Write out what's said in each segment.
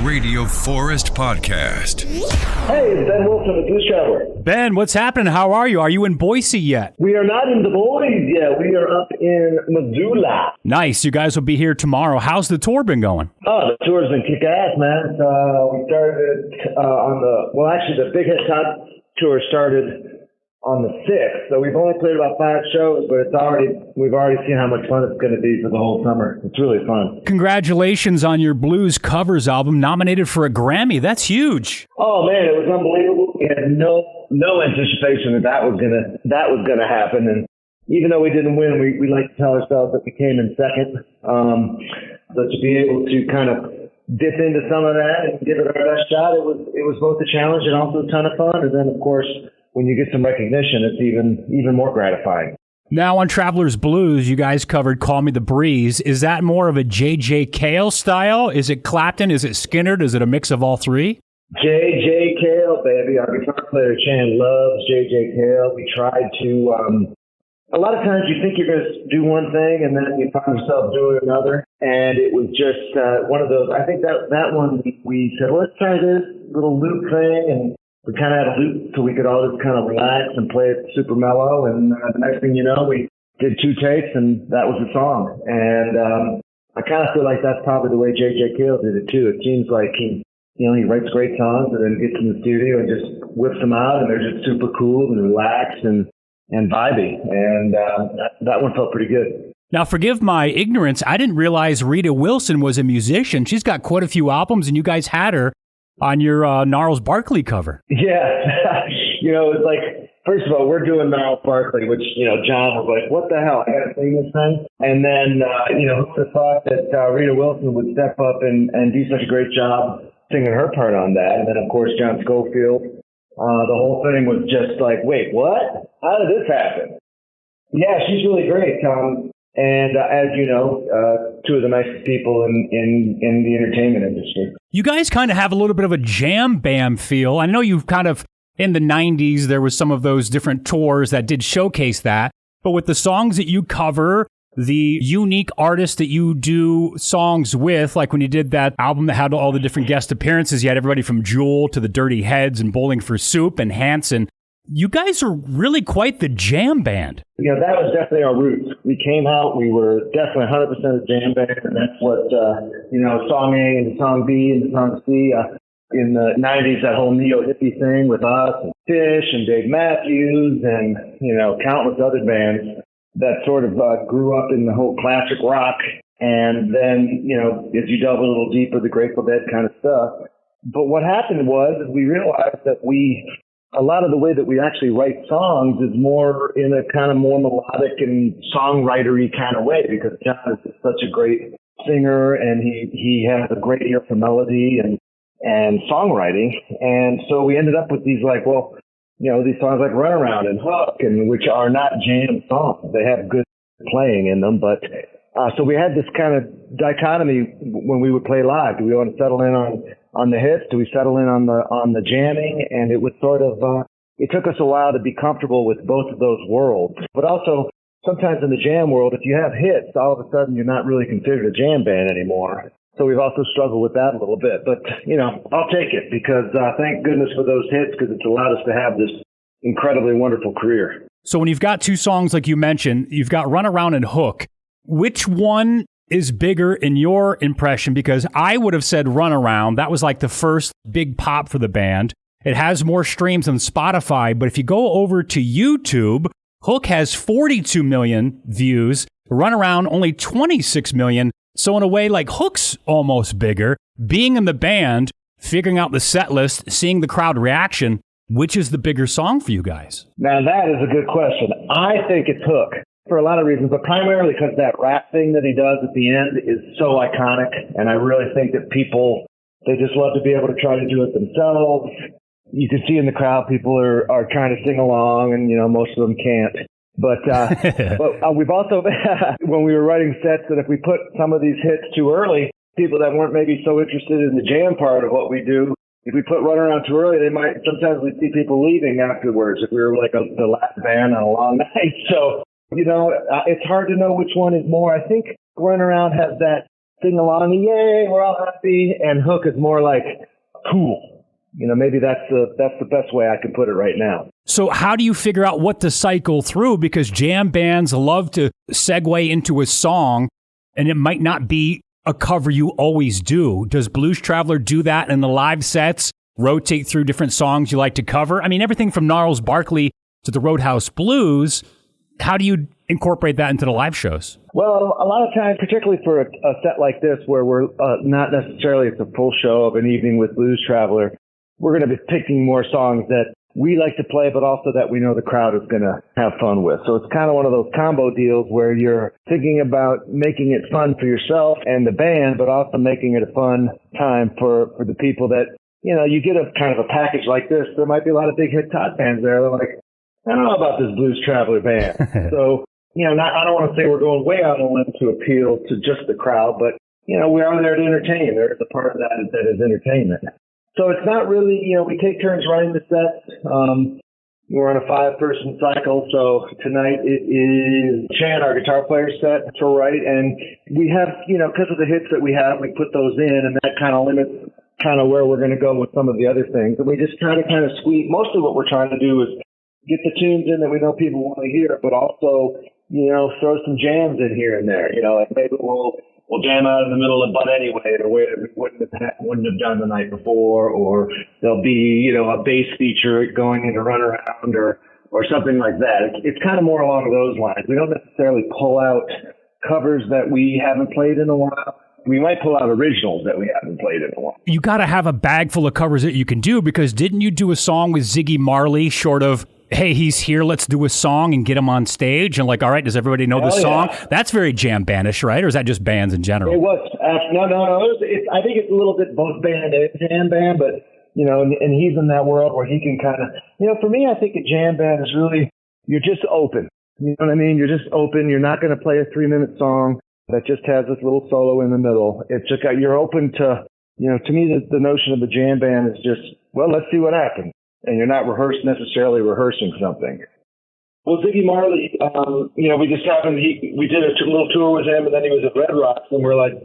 Radio Forest Podcast. Hey, it's Ben Wilson, the Blues Traveler. Ben, what's happening? How are you? Are you in Boise yet? We are not in the Boys yet. We are up in Missoula. Nice. You guys will be here tomorrow. How's the tour been going? Oh, the tour's been kick-ass, man. We started the Big Hit Todd tour started on the 6th, so we've only played about 5 shows, but we've already seen how much fun it's going to be for the whole summer. It's really fun. Congratulations on your blues covers album, nominated for a Grammy. That's huge. Oh man, it was unbelievable. We had no anticipation that was gonna happen, and even though we didn't win, we like to tell ourselves that we came in second. So to be able to kind of dip into some of that and give it our best shot, it was both a challenge and also a ton of fun. And then of course, when you get some recognition, it's even more gratifying. Now on Traveler's Blues, you guys covered Call Me the Breeze. Is that more of a J.J. Cale style? Is it Clapton? Is it Skinner? Is it a mix of all three? J.J. Cale, baby. Our guitar player, Chan, loves J.J. Cale. We tried to... a lot of times you think you're going to do one thing and then you find yourself doing another. And it was just one of those... I think that one, we said, well, let's try this little loop thing, and we kind of had a loop so we could all just kind of relax and play it super mellow. And the next thing you know, we did 2 takes and that was the song. And I kind of feel like that's probably the way J.J. Cale did it too. It seems like he writes great songs and then gets in the studio and just whips them out, and they're just super cool and relaxed and vibey. And that one felt pretty good. Now, forgive my ignorance. I didn't realize Rita Wilson was a musician. She's got quite a few albums, and you guys had her on your Gnarls Barkley cover. Yeah. It's like, first of all, we're doing Gnarls Barkley, which, John was like, what the hell? I got to sing this thing? And then, who would have thought that Rita Wilson would step up and do such a great job singing her part on that. And then, of course, John Schofield. The whole thing was just like, wait, what? How did this happen? Yeah, she's really great. And as you know, 2 of the nicest people in the entertainment industry. You guys kind of have a little bit of a jam band feel. I know you've kind of, in the 90s, there was some of those different tours that did showcase that. But with the songs that you cover, the unique artists that you do songs with, like when you did that album that had all the different guest appearances, you had everybody from Jewel to the Dirty Heads and Bowling for Soup and Hanson. You guys are really quite the jam band. Yeah, that was definitely our roots. We came out, we were definitely 100% a jam band, and that's what, song A and song B and song C, in the 90s, that whole neo-hippie thing with us and Fish and Dave Matthews and, countless other bands that sort of grew up in the whole classic rock. And then, as you delve a little deeper, the Grateful Dead kind of stuff. But what happened was we realized that a lot of the way that we actually write songs is more in a kind of more melodic and songwritery kind of way, because John is such a great singer and he has a great ear for melody and songwriting. And so we ended up with these these songs like Runaround and Hook, and which are not jam songs. They have good playing in them, but so we had this kind of dichotomy when we would play live. Do we want to settle in on the hits? Do we settle in on the jamming? And it was sort of it took us a while to be comfortable with both of those worlds. But also sometimes in the jam world, if you have hits, all of a sudden you're not really considered a jam band anymore. So we've also struggled with that a little bit. But I'll take it, because thank goodness for those hits, because it's allowed us to have this incredibly wonderful career. So when you've got 2 songs like you mentioned, you've got Runaround and Hook. Which one is bigger in your impression? Because I would have said Runaround. That was like the first big pop for the band. It has more streams than Spotify, but if you go over to YouTube, Hook has 42 million views, Runaround only 26 million. So in a way, like, Hook's almost bigger. Being in the band, figuring out the set list, seeing the crowd reaction, which is the bigger song for you guys? Now that is a good question. I think it's Hook, for a lot of reasons, but primarily because that rap thing that he does at the end is so iconic. And I really think that people, they just love to be able to try to do it themselves. You can see in the crowd, people are trying to sing along, and, most of them can't. But we've also, when we were writing sets, that if we put some of these hits too early, people that weren't maybe so interested in the jam part of what we do, if we put Runaround too early, sometimes we see people leaving afterwards if we were like the last band on a long night. So, it's hard to know which one is more. I think Runaround has that sing along, yay, we're all happy. And hook is more like, cool. Maybe that's the best way I can put it right now. So how do you figure out what to cycle through? Because jam bands love to segue into a song, and it might not be a cover you always do. Does Blues Traveler do that in the live sets? Rotate through different songs you like to cover? I mean, everything from Gnarls Barkley to the Roadhouse Blues. How do you incorporate that into the live shows? Well, a lot of times, particularly for a set like this, where we're not necessarily it's a full show of an evening with Blues Traveler, we're going to be picking more songs that we like to play, but also that we know the crowd is going to have fun with. So it's kind of one of those combo deals where you're thinking about making it fun for yourself and the band, but also making it a fun time for the people that, you get a kind of a package like this. There might be a lot of big hit Todd fans there. They're like, I don't know about this Blues Traveler band. So, I don't want to say we're going way out on a limb to appeal to just the crowd, but, we are there to entertain. There's a part of that is entertainment. So it's not really, we take turns running the sets. We're on a 5-person cycle. So tonight it is Chan, our guitar player, set to write. And we have, because of the hits that we have, we put those in, and that kind of limits kind of where we're going to go with some of the other things. And we just try to kind of squeeze. Mostly what we're trying to do is get the tunes in that we know people want to hear, but also, throw some jams in here and there. Like maybe we'll jam out in the middle of But Anyway in a way that we wouldn't have done the night before, or there'll be, a bass feature going into Runaround or something like that. It's kind of more along those lines. We don't necessarily pull out covers that we haven't played in a while. We might pull out originals that we haven't played in a while. You got to have a bag full of covers that you can do, because didn't you do a song with Ziggy Marley, short of, hey, he's here, let's do a song and get him on stage? And like, all right, does everybody know the song? Yeah. That's very jam bandish, right? Or is that just bands in general? It was. No. I think it's a little bit both band and jam band, but, and he's in that world where he can kind of, for me, I think a jam band is really, you're just open. You know what I mean? You're just open. You're not going to play a 3-minute song that just has this little solo in the middle. It's just you're open to, to me, the notion of a jam band is just, well, let's see what happens. And you're not necessarily rehearsing something. Well, Ziggy Marley, we just happened, we did a little tour with him, and then he was at Red Rocks, and we're like,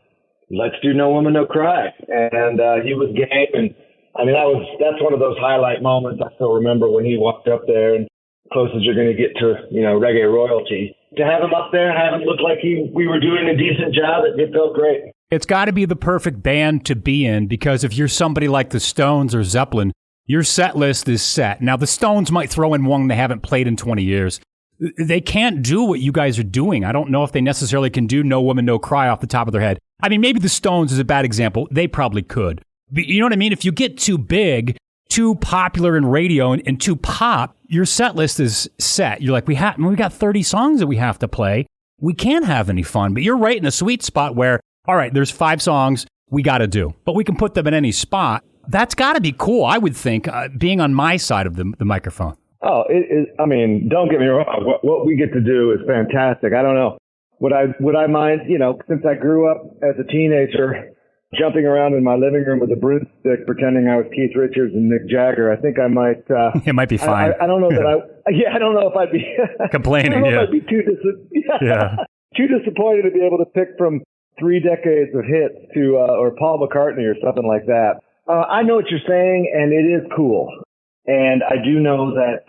let's do No Woman, No Cry. And he was game, and I mean, that's one of those highlight moments I still remember when he walked up there, and closest you're going to get to, reggae royalty. To have him up there and have him look like we were doing a decent job, it felt great. It's got to be the perfect band to be in, because if you're somebody like the Stones or Zeppelin, your set list is set. Now, the Stones might throw in one they haven't played in 20 years. They can't do what you guys are doing. I don't know if they necessarily can do No Woman, No Cry off the top of their head. I mean, maybe the Stones is a bad example. They probably could. But you know what I mean? If you get too big, too popular in radio, and too pop, your set list is set. You're like, we got 30 songs that we have to play. We can't have any fun. But you're right in a sweet spot where, all right, there's 5 songs we got to do, but we can put them in any spot. That's got to be cool, I would think, being on my side of the microphone. Oh, I mean, don't get me wrong. What we get to do is fantastic. I don't know. Would I mind, since I grew up as a teenager, jumping around in my living room with a broomstick, pretending I was Keith Richards and Mick Jagger, I think I might. It might be fine. I don't know that I don't know if I'd be complaining. I don't know if I'd be too disappointed to be able to pick from 3 decades of hits to or Paul McCartney or something like that. I know what you're saying, and it is cool. And I do know that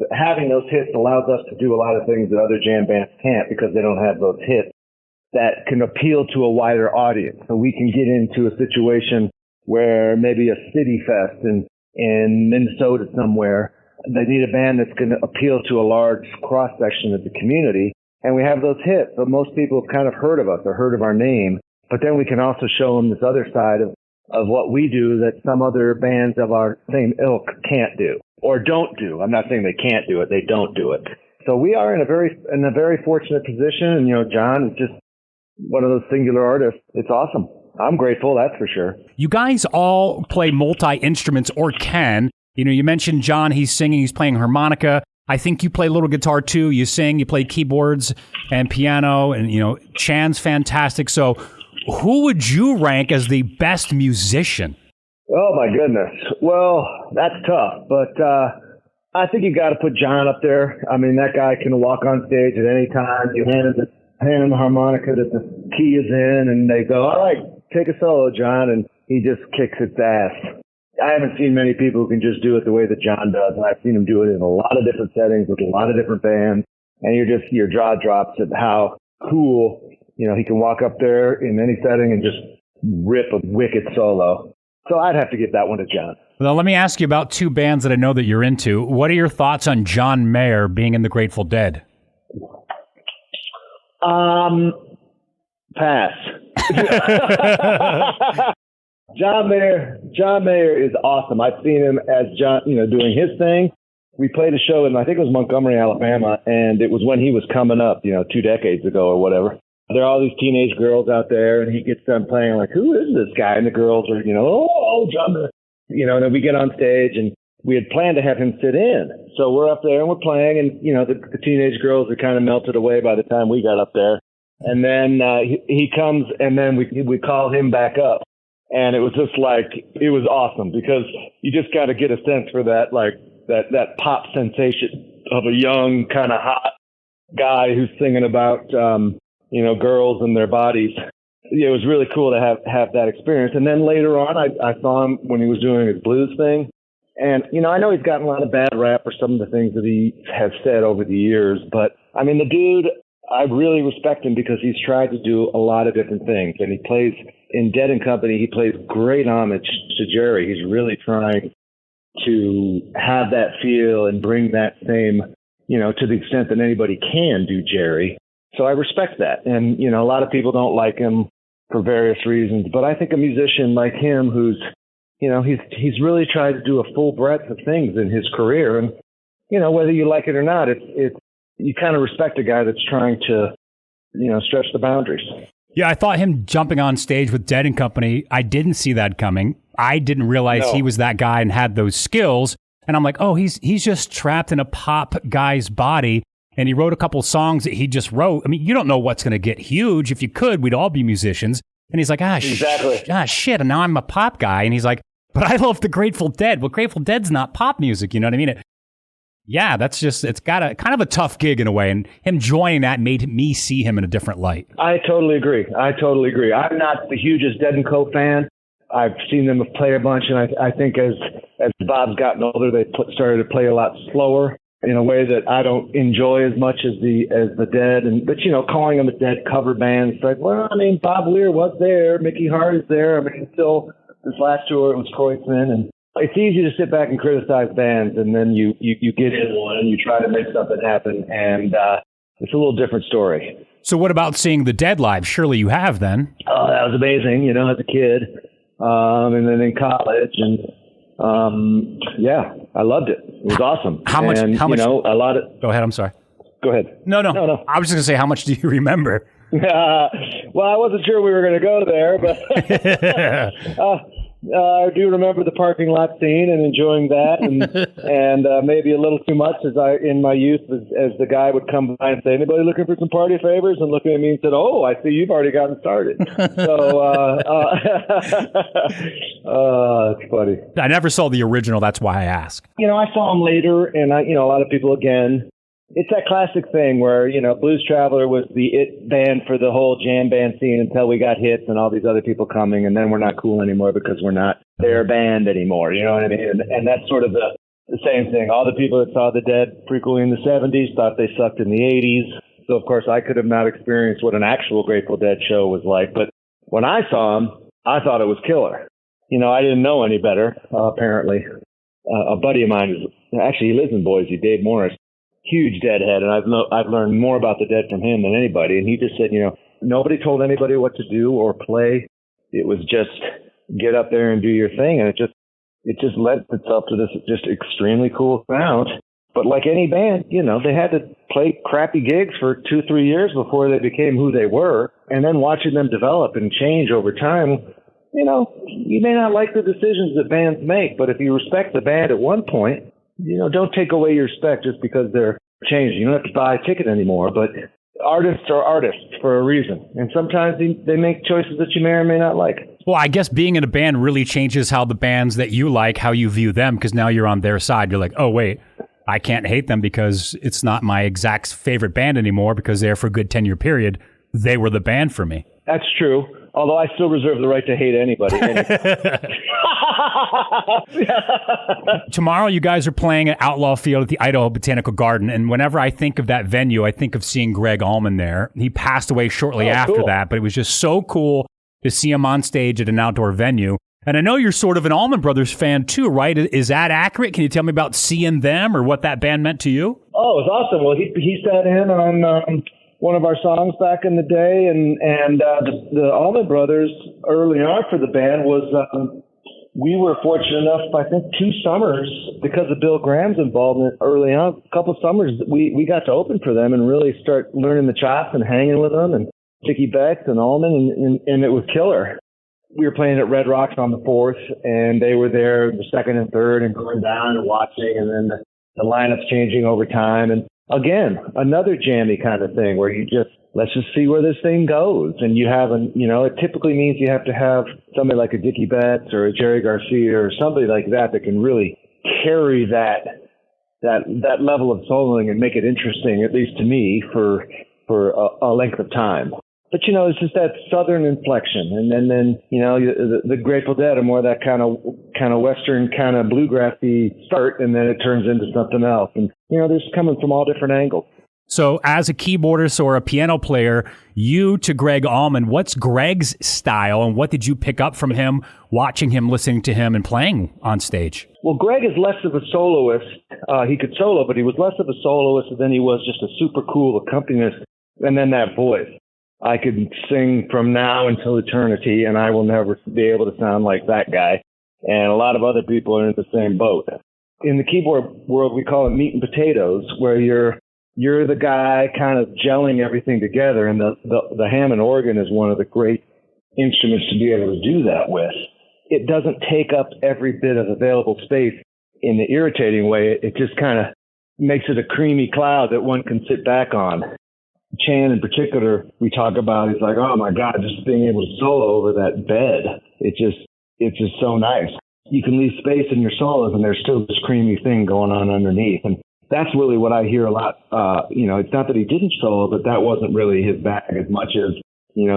having those hits allows us to do a lot of things that other jam bands can't, because they don't have those hits that can appeal to a wider audience. So we can get into a situation where maybe a city fest in Minnesota somewhere, they need a band that's going to appeal to a large cross-section of the community. And we have those hits. So most people have kind of heard of us or heard of our name. But then we can also show them this other side of what we do that some other bands of our same ilk can't do or don't do. I'm not saying they can't do it. They don't do it. So we are in a very fortunate position. And, John is just one of those singular artists. It's awesome. I'm grateful, that's for sure. You guys all play multi-instruments, or can. You mentioned John, he's singing, he's playing harmonica. I think you play a little guitar too. You sing, you play keyboards and piano, and, Chan's fantastic. So who would you rank as the best musician? Oh, my goodness. Well, that's tough, but I think you got to put John up there. I mean, that guy can walk on stage at any time. You hand him hand him the harmonica that the key is in, and they go, all right, take a solo, John, and he just kicks its ass. I haven't seen many people who can just do it the way that John does, and I've seen him do it in a lot of different settings with a lot of different bands, and your jaw drops at how cool, he can walk up there in any setting and just rip a wicked solo. So I'd have to give that one to John. Well, let me ask you about two bands that I know that you're into. What are your thoughts on John Mayer being in the Grateful Dead? Pass. John Mayer is awesome. I've seen him as John, doing his thing. We played a show in, I think it was Montgomery, Alabama, and it was when he was coming up, 2 decades ago or whatever. There are all these teenage girls out there, and he gets done playing like, who is this guy? And the girls are, John Mayer. And then we get on stage, and we had planned to have him sit in. So we're up there and we're playing, and the teenage girls are kind of melted away by the time we got up there. And then he comes, and then we call him back up, and it was just like, it was awesome because you just got to get a sense for that, like that pop sensation of a young kind of hot guy who's singing about girls and their bodies. It was really cool to have that experience. And then later on, I saw him when he was doing his blues thing. And, I know he's gotten a lot of bad rap for some of the things that he has said over the years. But, I mean, the dude, I really respect him because he's tried to do a lot of different things. And he plays in Dead & Company, he plays great homage to Jerry. He's really trying to have that feel and bring that same, to the extent that anybody can do Jerry. So I respect that. And, a lot of people don't like him for various reasons. But I think a musician like him who's, he's really tried to do a full breadth of things in his career. And, whether you like it or not, it's you kind of respect a guy that's trying to, stretch the boundaries. Yeah, I thought him jumping on stage with Dead & Company, I didn't see that coming. I didn't realize he was that guy and had those skills. And I'm like, oh, he's just trapped in a pop guy's body. And he wrote a couple songs that he just wrote. I mean, you don't know what's going to get huge. If you could, we'd all be musicians. And he's like, shit. And now I'm a pop guy. And he's like, but I love the Grateful Dead. Well, Grateful Dead's not pop music. You know what I mean? It's got a kind of a tough gig in a way. And him joining that made me see him in a different light. I totally agree. I'm not the hugest Dead & Co fan. I've seen them play a bunch. And I think as Bob's gotten older, they started to play a lot slower, in a way that I don't enjoy as much as the Dead. But calling them a Dead cover band, it's like, well, I mean, Bob Weir was there, Mickey Hart is there. I mean, still, this last tour it was Kreutzmann, and it's easy to sit back and criticize bands, and then you get in one and you try to make something happen, and it's a little different story. So what about seeing the Dead live? Surely you have then. Oh, that was amazing, as a kid, and then in college, and I loved it. It was awesome. How much? A lot of. Go ahead. I'm sorry. Go ahead. No. I was just gonna say, how much do you remember? Well, I wasn't sure we were going to go there, but I do remember the parking lot scene and enjoying that, and maybe a little too much in my youth as the guy would come by and say, "Anybody looking for some party favors?" and look at me and said, "Oh, I see you've already gotten started." So it's funny. I never saw the original. That's why I ask. I saw him later, and a lot of people again. It's that classic thing where, Blues Traveler was the it band for the whole jam band scene until we got hits and all these other people coming, and then we're not cool anymore because we're not their band anymore. You know what I mean? And that's sort of the same thing. All the people that saw the Dead frequently in the 70s thought they sucked in the 80s. So, of course, I could have not experienced what an actual Grateful Dead show was like. But when I saw them, I thought it was killer. I didn't know any better, apparently. A buddy of mine, he lives in Boise, Dave Morris. Huge Deadhead, and I've learned more about the Dead from him than anybody. And he just said, nobody told anybody what to do or play. It was just get up there and do your thing, and it just lent itself to this just extremely cool sound. But like any band, they had to play crappy gigs for 2-3 years before they became who they were, and then watching them develop and change over time. You may not like the decisions that bands make, but if you respect the band at one point, don't take away your respect just because they're changing. You don't have to buy a ticket anymore, but artists are artists for a reason. And sometimes they make choices that you may or may not like. Well, I guess being in a band really changes how the bands that you like, how you view them, because now you're on their side. You're like, oh, wait, I can't hate them because it's not my exact favorite band anymore because they're for a good 10-year period. they were the band for me. That's true. Although I still reserve the right to hate anybody. Tomorrow, you guys are playing at Outlaw Field at the Idaho Botanical Garden. And whenever I think of that venue, I think of seeing Greg Allman there. He passed away shortly after that, but it was just so cool to see him on stage at an outdoor venue. And I know you're sort of an Allman Brothers fan too, right? Is that accurate? Can you tell me about seeing them or what that band meant to you? Oh, it was awesome. Well, he sat in on one of our songs back in the day, and the Allman Brothers early on for the band was we were fortunate enough, I think 2 summers, because of Bill Graham's involvement early on, a couple of summers, we got to open for them and really start learning the chops and hanging with them, and Dickie Becks and Allman, and it was killer. We were playing at Red Rocks on the 4th, and they were there the 2nd and 3rd and going down and watching, and then the lineup's changing over time. And again, another jammy kind of thing where you just, let's just see where this thing goes. And you have it typically means you have to have somebody like a Dickie Betts or a Jerry Garcia or somebody like that can really carry that level of soloing and make it interesting, at least to me, for a length of time. But, it's just that Southern inflection. And then the Grateful Dead are more that kind of Western, kind of bluegrassy start, and then it turns into something else. And, they're just coming from all different angles. So as a keyboardist or a piano player, you to Greg Allman, what's Greg's style, and what did you pick up from him, watching him, listening to him, and playing on stage? Well, Greg is less of a soloist. He could solo, but he was less of a soloist than he was just a super cool accompanist. And then that voice. I could sing from now until eternity, and I will never be able to sound like that guy. And a lot of other people are in the same boat. In the keyboard world, we call it meat and potatoes, where you're the guy kind of gelling everything together, and the Hammond organ is one of the great instruments to be able to do that with. It doesn't take up every bit of available space in the irritating way. It just kind of makes it a creamy cloud that one can sit back on. Chan in particular, we talk about, he's like, oh my God, just being able to solo over that bed. It's just so nice. You can leave space in your solos and there's still this creamy thing going on underneath. And that's really what I hear a lot. It's not that he didn't solo, but that wasn't really his bag as much as,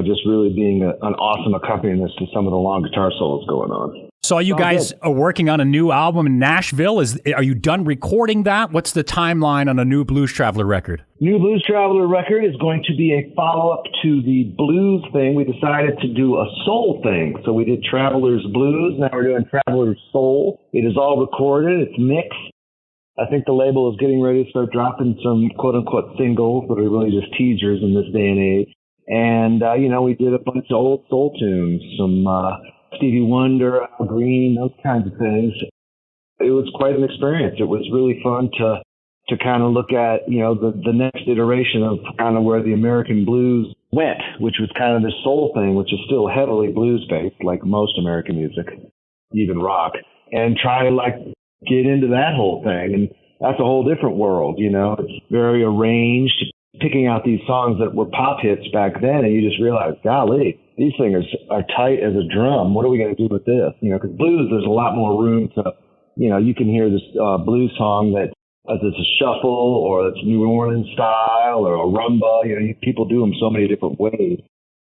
just really being an awesome accompanist to some of the long guitar solos going on. So you guys are working on a new album in Nashville. Are you done recording that? What's the timeline on a new Blues Traveler record? New Blues Traveler record is going to be a follow-up to the blues thing. We decided to do a soul thing. So we did Traveler's Blues. Now we're doing Traveler's Soul. It is all recorded. It's mixed. I think the label is getting ready to start dropping some quote-unquote singles that are really just teasers in this day and age. And, we did a bunch of old soul tunes, some Stevie Wonder, Al Green, those kinds of things. It was quite an experience. It was really fun to kind of look at, the next iteration of kind of where the American blues went, which was kind of this soul thing, which is still heavily blues-based, like most American music, even rock, and try to, get into that whole thing. And that's a whole different world, It's very arranged, picking out these songs that were pop hits back then, and you just realize, golly, these things are tight as a drum. What are we going to do with this? Because blues, there's a lot more room to, you can hear this blues song that it's a shuffle or it's New Orleans style or a rumba. People do them so many different ways.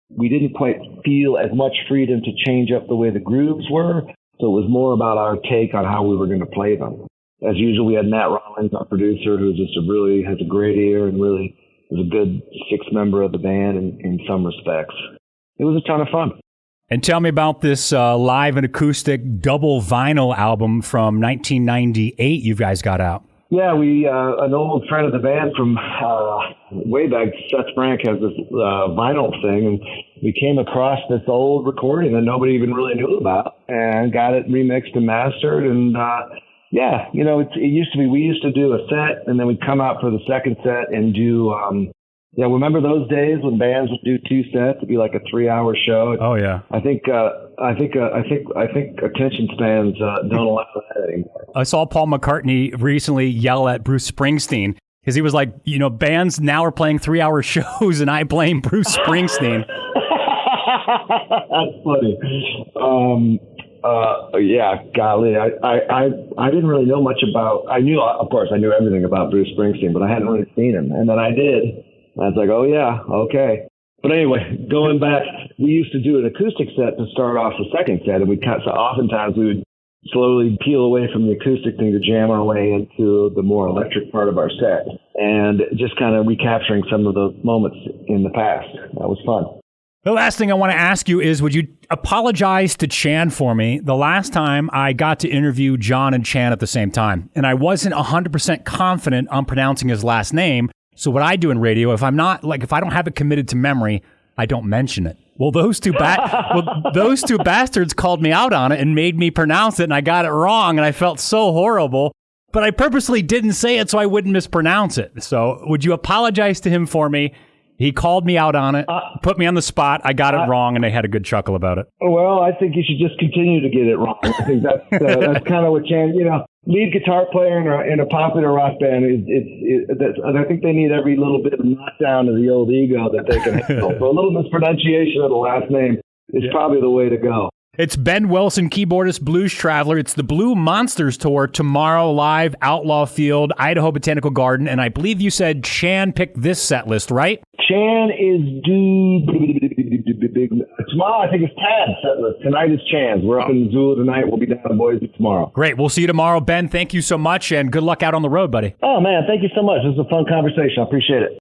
We didn't quite feel as much freedom to change up the way the grooves were, so it was more about our take on how we were going to play them. As usual, we had Matt Rollins, our producer, who just really has a great ear and really is a good sixth member of the band in some respects. It was a ton of fun. And tell me about this live and acoustic double vinyl album from 1998 you guys got out. Yeah, we an old friend of the band from way back, Seth Frank, has this vinyl thing, and we came across this old recording that nobody even really knew about, and got it remixed and mastered. And it used to be, we used to do a set, and then we'd come out for the second set and do. Remember those days when bands would do 2 sets? It'd be like a 3-hour show. Oh yeah. I think attention spans don't allow that anymore. I saw Paul McCartney recently yell at Bruce Springsteen because he was like, bands now are playing 3-hour shows, and I blame Bruce Springsteen. That's funny. Golly, I didn't really know much about. I knew everything about Bruce Springsteen, but I hadn't really seen him, and then I did. I was like, oh, yeah, okay. But anyway, going back, we used to do an acoustic set to start off the second set, and so oftentimes we would slowly peel away from the acoustic thing to jam our way into the more electric part of our set, and just kind of recapturing some of the moments in the past. That was fun. The last thing I want to ask you is, would you apologize to Chan for me? The last time I got to interview John and Chan at the same time, and I wasn't 100% confident on pronouncing his last name. So what I do in radio, if I don't have it committed to memory, I don't mention it. Well, those two bastards called me out on it and made me pronounce it, and I got it wrong, and I felt so horrible. But I purposely didn't say it so I wouldn't mispronounce it. So would you apologize to him for me? He called me out on it, put me on the spot. I got it wrong, and they had a good chuckle about it. Well, I think you should just continue to get it wrong. I think that's kind of what Chan, lead guitar player in a popular rock band I think they need every little bit of knockdown of the old ego that they can handle. So a little mispronunciation of the last name is probably the way to go. It's Ben Wilson, keyboardist, blues traveler. It's the Blue Monsters Tour tomorrow, live, Outlaw Field, Idaho Botanical Garden, and I believe you said Chan picked this set list, right? Chan is due tomorrow. I think it's Todd's set list. Tonight is Chan's. We're up in Missoula tonight. We'll be down in Boise tomorrow. Great. We'll see you tomorrow, Ben. Thank you so much, and good luck out on the road, buddy. Oh, man. Thank you so much. This was a fun conversation. I appreciate it.